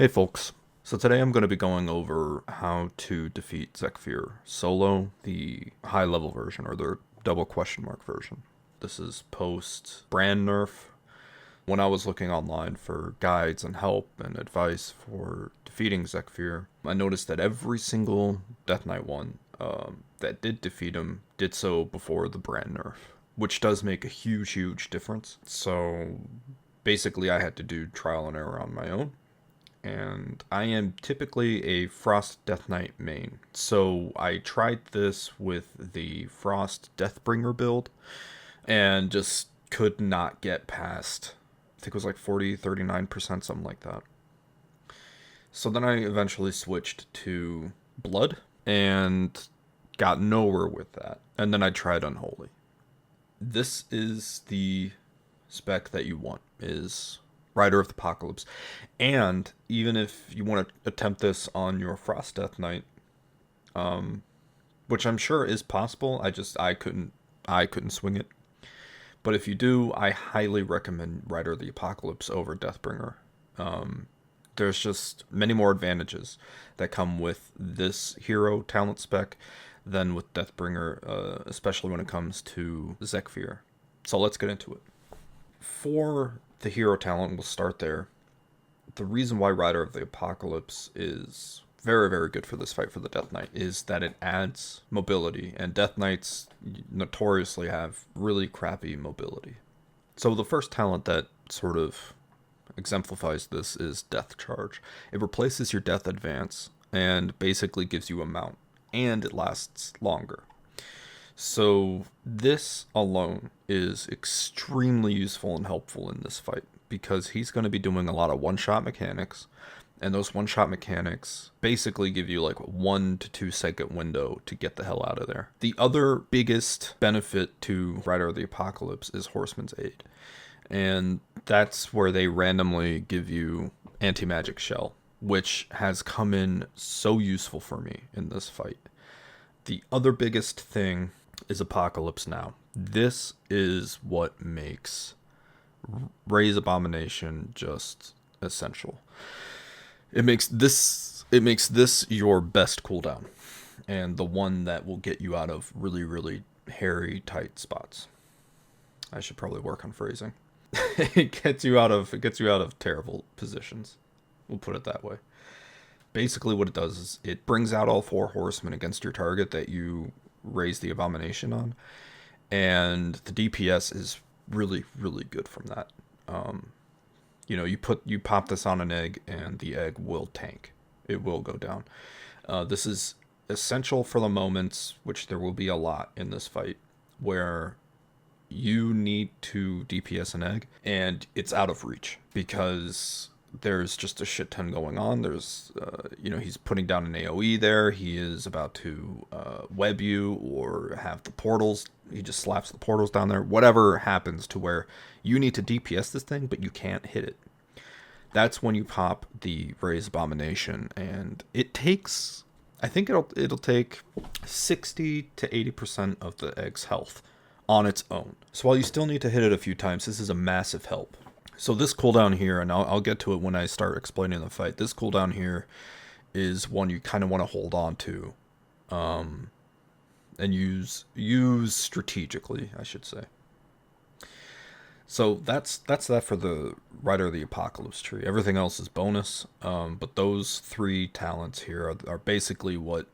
Hey folks, so today I'm going to be going over how to defeat Zek'Vir solo, the high level version or the double question mark version. This is post brand nerf. When I was looking online for guides and help and advice for defeating Zek'Vir, I noticed that every single Death Knight one that did defeat him did so before the brand nerf, which does make a huge difference. So basically I had to do trial and error on my own, and I am typically a Frost Death Knight main. So I tried this with the Frost Deathbringer build and just could not get past, I think it was like 39%, something like that. So then I eventually switched to Blood and got nowhere with that. And then I tried Unholy. This is the spec that you want, is Rider of the Apocalypse. And even if you want to attempt this on your Frost Death Knight, which I'm sure is possible, I couldn't swing it. But if you do, I highly recommend Rider of the Apocalypse over Deathbringer. There's just many more advantages that come with this hero talent spec than with Deathbringer, especially when it comes to Zek'Vir. So let's get into it. For the hero talent, we'll start there. The reason why Rider of the Apocalypse is very good for this fight for the Death Knight is that it adds mobility, and Death Knights notoriously have really crappy mobility. So the first talent that sort of exemplifies this is Death Charge. It replaces your Death Advance and basically gives you a mount, and it lasts longer. So this alone is extremely useful and helpful in this fight because he's going to be doing a lot of one-shot mechanics, and those one-shot mechanics basically give you like 1 to 2 second window to get the hell out of there. The other biggest benefit to Rider of the Apocalypse is Horseman's Aid, and that's where they randomly give you Anti-Magic Shell, which has come in so useful for me in this fight. The other biggest thing is Apocalypse Now. This is what makes Ray's Abomination just essential. It makes this your best cooldown, and the one that will get you out of really hairy tight spots. I should probably work on phrasing. It gets you out of terrible positions. We'll put it that way. Basically what it does is it brings out all 4 horsemen against your target that you raise the abomination on, and the DPS is really good from that. You pop this on an egg and the egg will tank. It will go down. This is essential for the moments, which there will be a lot in this fight, where you need to DPS an egg and it's out of reach because there's just a shit ton going on. There's, he's putting down an AoE there. He is about to web you or have the portals. He just slaps the portals down there. Whatever happens to where you need to DPS this thing, but you can't hit it. That's when you pop the Raised Abomination, and it takes, I think it'll take 60 to 80% of the egg's health on its own. So while you still need to hit it a few times, this is a massive help. So this cooldown here, and I'll get to it when I start explaining the fight, this cooldown here is one you kind of want to hold on to and use strategically, I should say. So that's that for the Rider of the Apocalypse tree. Everything else is bonus, but those 3 talents here are basically what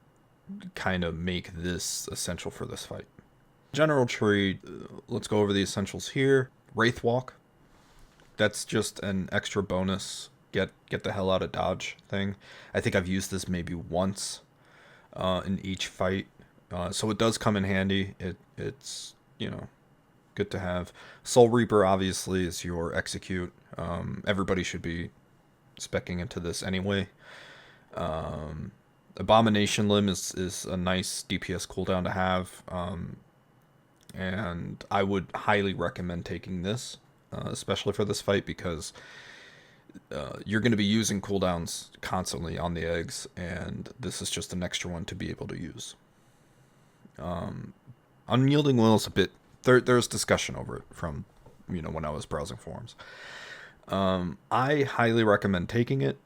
kind of make this essential for this fight. General tree, let's go over the essentials here. Wraithwalk. That's just an extra bonus, get the hell out of dodge thing. I think I've used this maybe once in each fight, so it does come in handy. It's good to have. Soul Reaper obviously is your execute. Everybody should be speccing into this anyway. Abomination Limb is a nice DPS cooldown to have, and I would highly recommend taking this. Especially for this fight, because you're going to be using cooldowns constantly on the eggs, and this is just an extra one to be able to use. Unyielding Will is a bit, there's discussion over it from when I was browsing forums. I highly recommend taking it,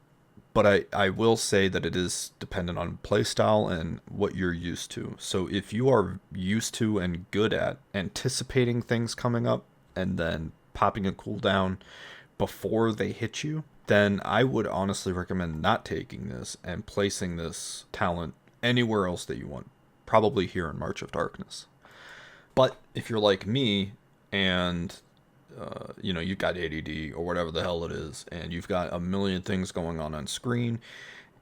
But I will say that it is dependent on playstyle and what you're used to. So if you are used to and good at anticipating things coming up and then popping a cooldown before they hit you, then I would honestly recommend not taking this and placing this talent anywhere else that you want. Probably here in March of Darkness. But if you're like me and you've got ADD or whatever the hell it is, and you've got a million things going on screen,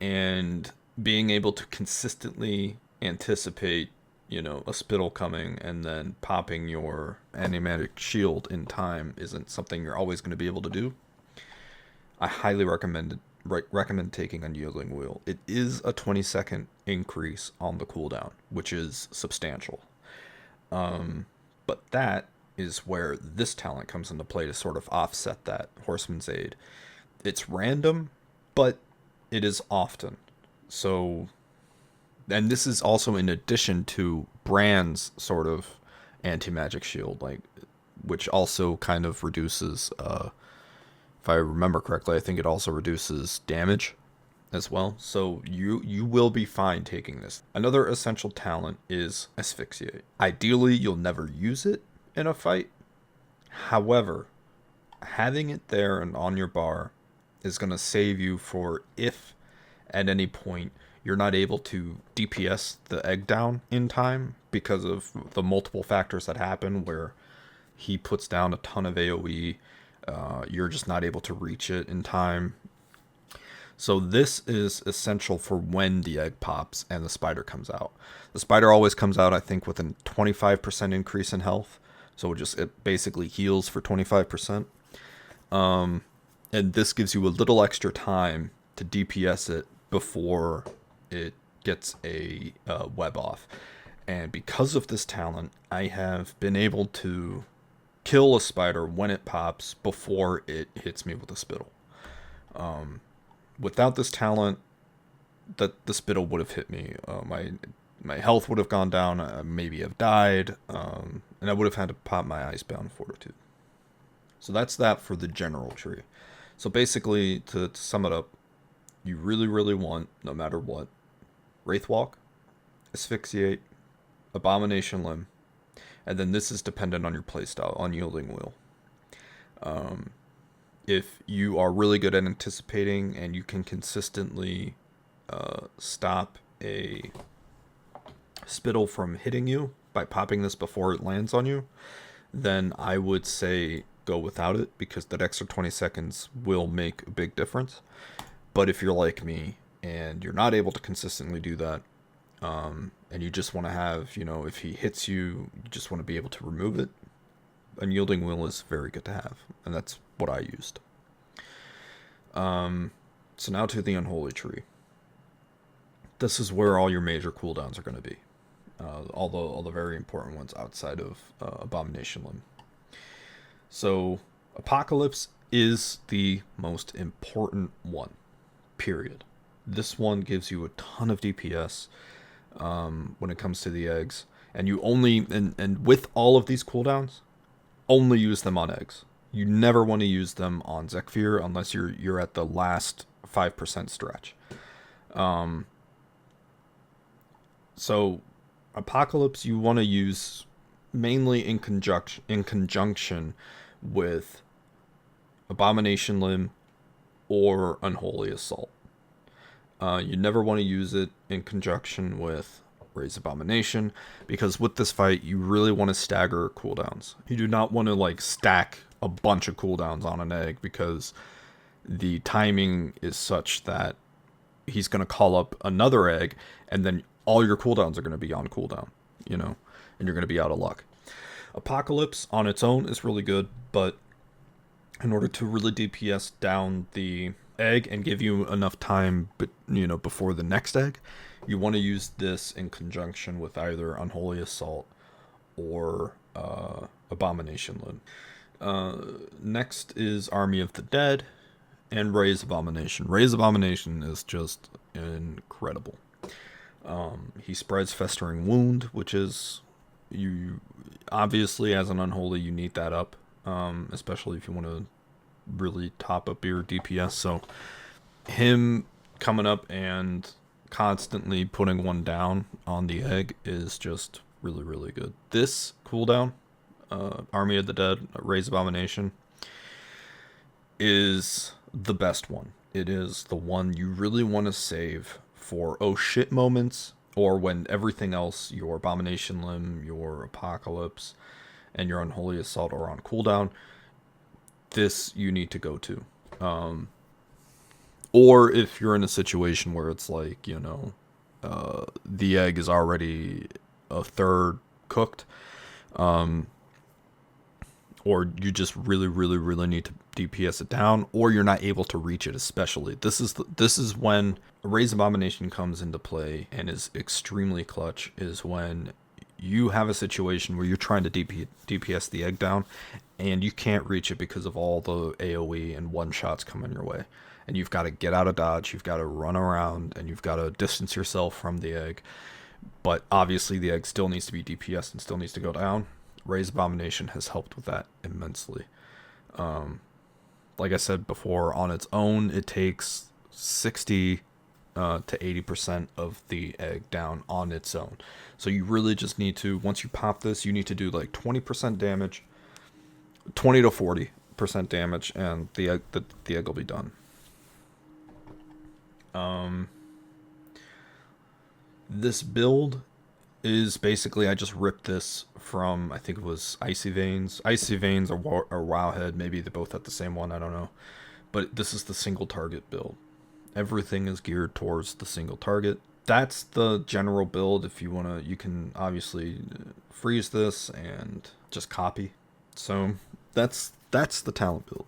and being able to consistently anticipate, a spittle coming and then popping your animatic shield in time isn't something you're always going to be able to do, I highly recommend taking Unyielding Wheel. It is a 20-second increase on the cooldown, which is substantial. But that is where this talent comes into play to sort of offset that Horseman's Aid. It's random, but it is often. So, and this is also in addition to Brand's sort of anti-magic shield, which also kind of reduces, if I remember correctly, I think it also reduces damage as well. So you will be fine taking this. Another essential talent is Asphyxiate. Ideally, you'll never use it in a fight. However, having it there and on your bar is going to save you for if at any point you're not able to DPS the egg down in time because of the multiple factors that happen where he puts down a ton of AoE, you're just not able to reach it in time. So this is essential for when the egg pops and the spider comes out. The spider always comes out, I think, with a 25% increase in health. So it basically heals for 25%. And this gives you a little extra time to DPS it before it gets a web off. And because of this talent, I have been able to kill a spider when it pops before it hits me with a spittle. Without this talent, the spittle would have hit me. My health would have gone down. Maybe have died, and I would have had to pop my Icebound Fortitude. So that's that for the general tree. So basically, to sum it up, you really, really want, no matter what, Wraithwalk, Asphyxiate, Abomination Limb, and then this is dependent on your playstyle, Unyielding Wheel. If you are really good at anticipating and you can consistently stop a spittle from hitting you by popping this before it lands on you, then I would say go without it because that extra 20 seconds will make a big difference. But if you're like me and you're not able to consistently do that, and you just want to have, if he hits you, you just want to be able to remove it, Unyielding Wheel is very good to have, and that's what I used. So now to the Unholy Tree. This is where all your major cooldowns are going to be. All the very important ones outside of Abomination Limb. So Apocalypse is the most important one, period. This one gives you a ton of DPS when it comes to the eggs. And you only, and with all of these cooldowns, only use them on eggs. You never want to use them on Zek'Vir unless you're at the last 5% stretch. So Apocalypse you want to use mainly in conjunction with Abomination Limb or Unholy Assault. You never want to use it in conjunction with Raise Abomination, because with this fight you really want to stagger cooldowns. You do not want to stack a bunch of cooldowns on an egg, because the timing is such that he's going to call up another egg and then all your cooldowns are going to be on cooldown, and you're going to be out of luck. Apocalypse on its own is really good, but in order to really DPS down the egg and give you enough time, before the next egg, you want to use this in conjunction with either Unholy Assault or Abomination Limb. Next is Army of the Dead and Raise Abomination. Raise Abomination is just incredible. He spreads Festering Wound, which is, you obviously as an Unholy you need that up, especially if you want to really top up your DPS. So him coming up and constantly putting one down on the egg is just really, really good. This cooldown, Army of the Dead, Raise Abomination, is the best one. It is the one you really want to save for oh shit moments, or when everything else, your Abomination Limb, your Apocalypse, and your Unholy Assault are on cooldown. This you need to go to. Or if you're in a situation where it's like, the egg is already a third cooked, or you just really, really, really need to DPS it down, or you're not able to reach it. Especially, this is when a Raise Abomination comes into play and is extremely clutch. Is when you have a situation where you're trying to DPS the egg down, and you can't reach it because of all the AOE and one shots coming your way, and you've got to get out of dodge, you've got to run around, and you've got to distance yourself from the egg. But obviously, the egg still needs to be DPS and still needs to go down. Raise Abomination has helped with that immensely. Like I said before, on its own, it takes 60 to 80% of the egg down on its own. So you really just need to, once you pop this, you need to do like 20% damage, 20 to 40% damage, and the egg will be done. This build is basically, I just ripped this from, I think it was Icy Veins. Icy Veins or Wowhead, maybe they both have the same one, I don't know. But this is the single target build. Everything is geared towards the single target. That's the general build. If you want to, you can obviously freeze this and just copy. So that's the talent build.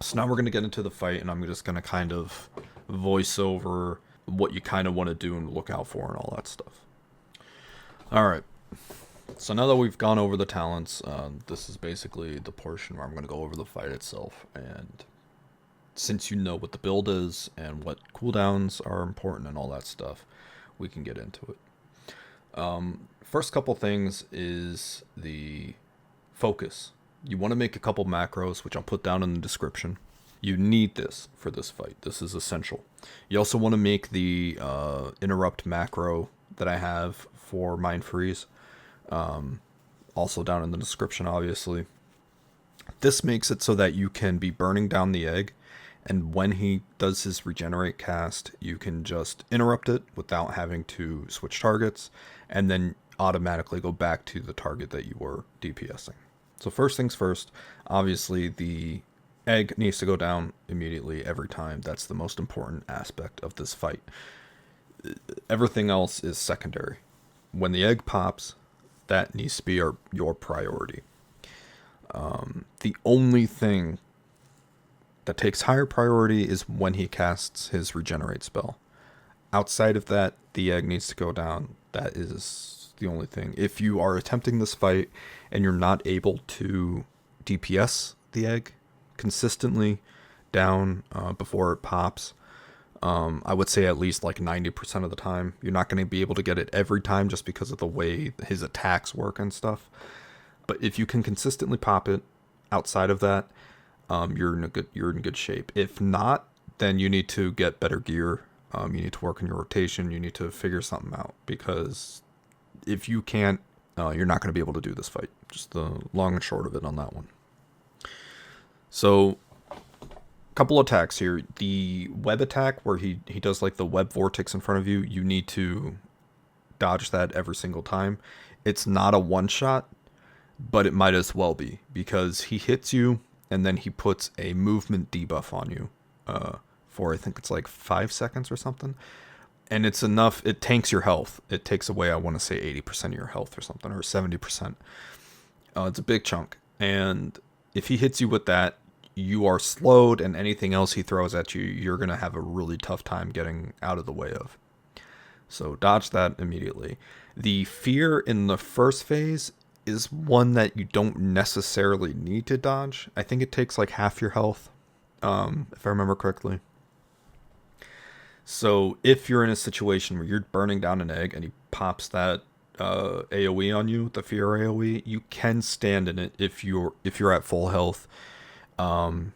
So now we're going to get into the fight, and I'm just going to kind of voice over what you kind of want to do and look out for and all that stuff. Alright, so now that we've gone over the talents, this is basically the portion where I'm going to go over the fight itself, and since you know what the build is and what cooldowns are important and all that stuff, we can get into it. First couple things is the focus. You want to make a couple macros, which I'll put down in the description. You need this for this fight. This is essential. You also want to make the interrupt macro that I have for Mind Freeze. Also down in the description, obviously. This makes it so that you can be burning down the egg, and when he does his regenerate cast, you can just interrupt it without having to switch targets, and then automatically go back to the target that you were DPSing. So first things first, obviously the egg needs to go down immediately every time. That's the most important aspect of this fight. Everything else is secondary. When the egg pops, that needs to be your priority. The only thing that takes higher priority is when he casts his regenerate spell. Outside of that, the egg needs to go down. That is the only thing. If you are attempting this fight and you're not able to DPS the egg consistently down before it pops, I would say at least like 90% of the time. You're not going to be able to get it every time just because of the way his attacks work and stuff. But if you can consistently pop it outside of that, you're in good shape. If not, then you need to get better gear. You need to work on your rotation. You need to figure something out, because if you can't, you're not going to be able to do this fight. Just the long and short of it on that one. So, couple attacks here. The web attack, where he does like the web vortex in front of you, you need to dodge that every single time. It's not a one shot, but it might as well be, because he hits you and then he puts a movement debuff on you for, I think it's like 5 seconds or something. And it's enough, it tanks your health. It takes away, I want to say 80% of your health or something, or 70%. It's a big chunk. And if he hits you with that, you are slowed, and anything else he throws at you, you're going to have a really tough time getting out of the way of. So dodge that immediately. The fear in the first phase is one that you don't necessarily need to dodge. I think it takes like half your health, if I remember correctly. So if you're in a situation where you're burning down an egg and he pops that AoE on you, the fear AoE, you can stand in it if you're at full health. And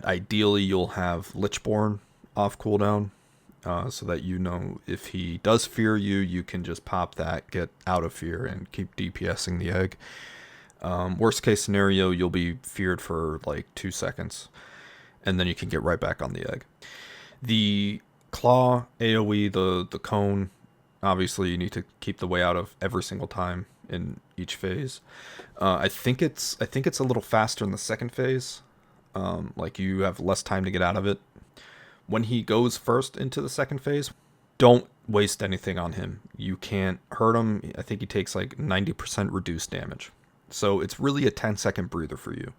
ideally you'll have Lichborn off cooldown, so that you know if he does fear you, you can just pop that, get out of fear, and keep DPSing the egg. Worst case scenario, you'll be feared for like 2 seconds, and then you can get right back on the egg. The claw AoE, the cone, obviously you need to keep the way out of every single time in each phase. I think it's a little faster in the second phase. Like you have less time to get out of it. When he goes first into the second phase, don't waste anything on him. You can't hurt him. I think he takes like 90% reduced damage. So it's really a 10-second breather for you.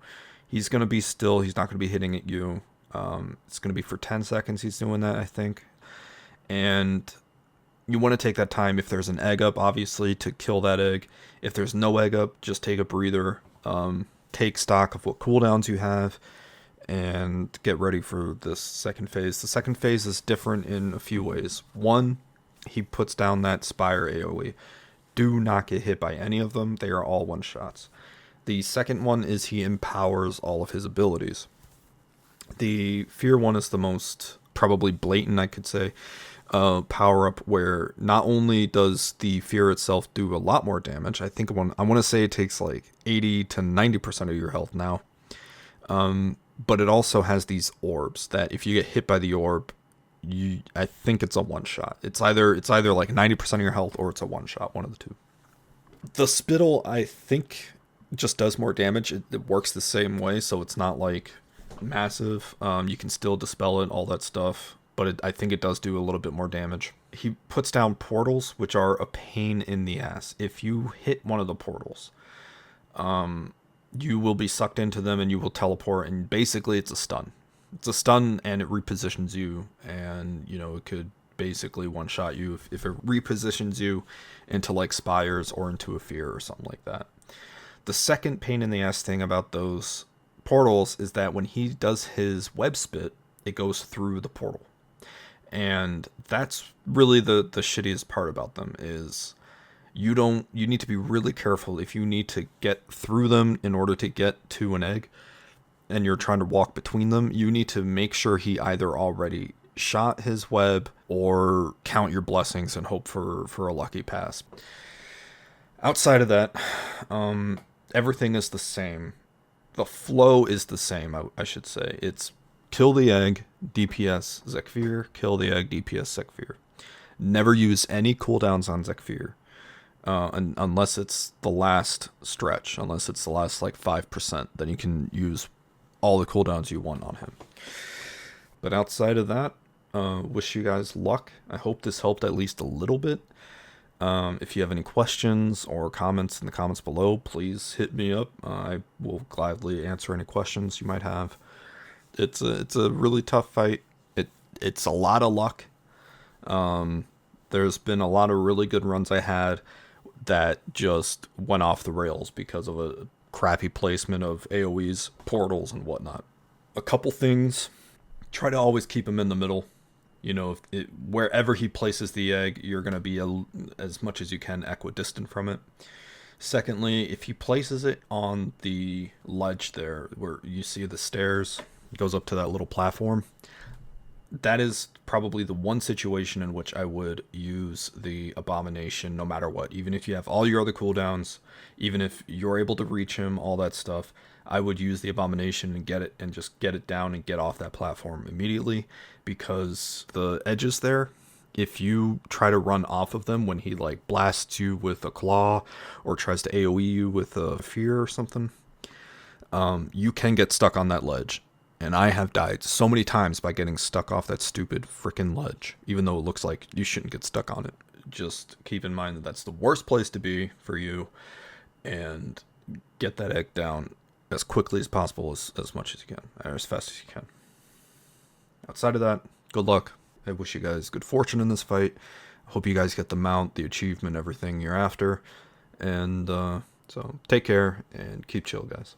He's going to be still. He's not going to be hitting at you. It's going to be for 10 seconds he's doing that, I think. And you want to take that time, if there's an egg up, obviously, to kill that egg. If there's no egg up, just take a breather. Take stock of what cooldowns you have, and get ready for this second phase. The second phase is different in a few ways. One, he puts down that Spire AoE. Do not get hit by any of them. They are all one-shots. The second one is he empowers all of his abilities. The Fear one is the most probably blatant, I could say, power-up, where not only does the Fear itself do a lot more damage, I want to say it takes like 80 to 90% of your health now. But it also has these orbs that if you get hit by the orb, I think it's a one-shot. It's either like 90% of your health or it's a one-shot, one of the two. The Spittle, I think, just does more damage. It works the same way, so it's not like massive. You can still dispel it, all that stuff, but I think it does do a little bit more damage. He puts down portals, which are a pain in the ass. If you hit one of the portals, you will be sucked into them and you will teleport, and basically it's a stun. It's a stun, and it repositions you, and it could basically one-shot you if it repositions you into like Spires or into a Fear or something like that. The second pain in the ass thing about those portals is that when he does his web spit, it goes through the portal. And that's really the shittiest part about them, is you need to be really careful if you need to get through them in order to get to an egg, and you're trying to walk between them. You need to make sure he either already shot his web or count your blessings and hope for a lucky pass. Outside of that, everything is the same. The flow is the same, I should say. It's kill the egg, DPS Zek'Vir, kill the egg, DPS Zek'Vir. Never use any cooldowns on Zek'Vir. Unless it's the last stretch, unless it's the last like 5%, then you can use all the cooldowns you want on him. But outside of that, wish you guys luck. I hope this helped at least a little bit. If you have any questions or comments in the comments below, please hit me up. I will gladly answer any questions you might have. It's a really tough fight. It's a lot of luck. There's been a lot of really good runs I had that just went off the rails because of a crappy placement of AoEs, portals, and whatnot. A couple things: try to always keep him in the middle. Wherever he places the egg, you're going to be as much as you can equidistant from it. Secondly, if he places it on the ledge there where you see the stairs, it goes up to that little platform, that is probably the one situation in which I would use the Abomination no matter what. Even if you have all your other cooldowns, even if you're able to reach him, all that stuff, I would use the Abomination and just get it down and get off that platform immediately, because the edges there, if you try to run off of them when he like blasts you with a claw or tries to AoE you with a Fear or something, you can get stuck on that ledge. And I have died so many times by getting stuck off that stupid frickin' ledge, even though it looks like you shouldn't get stuck on it. Just keep in mind that that's the worst place to be for you, and get that egg down as quickly as possible, as much as you can, or as fast as you can. Outside of that, good luck. I wish you guys good fortune in this fight. I hope you guys get the mount, the achievement, everything you're after. And so take care and keep chill, guys.